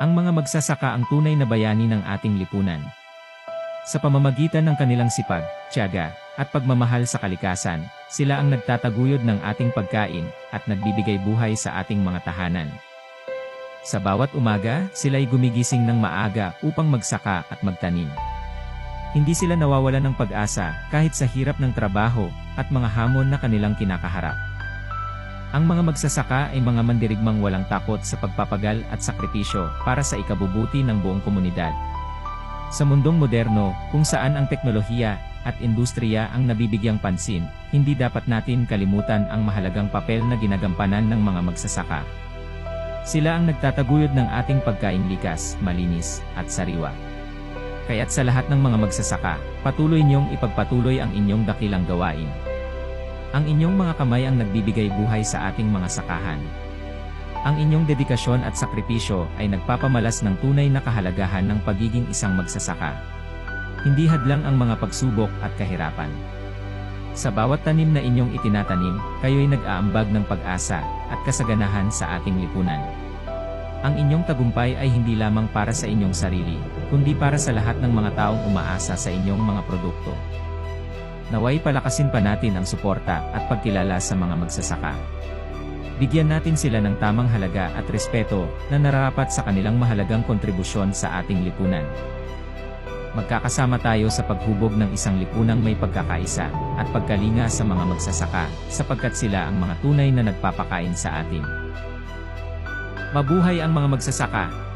Ang mga magsasaka ang tunay na bayani ng ating lipunan. Sa pamamagitan ng kanilang sipag, tiyaga, at pagmamahal sa kalikasan, sila ang nagtataguyod ng ating pagkain at nagbibigay buhay sa ating mga tahanan. Sa bawat umaga, sila'y gumigising ng maaga upang magsaka at magtanim. Hindi sila nawawalan ng pag-asa kahit sa hirap ng trabaho at mga hamon na kanilang kinakaharap. Ang mga magsasaka ay mga mandirigmang walang takot sa pagpapagal at sakripisyo para sa ikabubuti ng buong komunidad. Sa mundong moderno, kung saan ang teknolohiya at industriya ang nabibigyang pansin, hindi dapat natin kalimutan ang mahalagang papel na ginagampanan ng mga magsasaka. Sila ang nagtataguyod ng ating pagkaing likas, malinis, at sariwa. Kaya't sa lahat ng mga magsasaka, patuloy niyong ipagpatuloy ang inyong dakilang gawain. Ang inyong mga kamay ang nagbibigay buhay sa ating mga sakahan. Ang inyong dedikasyon at sakripisyo ay nagpapamalas ng tunay na kahalagahan ng pagiging isang magsasaka. Hindi hadlang ang mga pagsubok at kahirapan. Sa bawat tanim na inyong itinatanim, kayo'y nag-aambag ng pag-asa at kasaganahan sa ating lipunan. Ang inyong tagumpay ay hindi lamang para sa inyong sarili, kundi para sa lahat ng mga taong umaasa sa inyong mga produkto. Naway palakasin pa natin ang suporta at pagkilala sa mga magsasaka. Bigyan natin sila ng tamang halaga at respeto na nararapat sa kanilang mahalagang kontribusyon sa ating lipunan. Magkakasama tayo sa paghubog ng isang lipunang may pagkakaisa at pagkalinga sa mga magsasaka, sapagkat sila ang mga tunay na nagpapakain sa atin. Mabuhay ang mga magsasaka!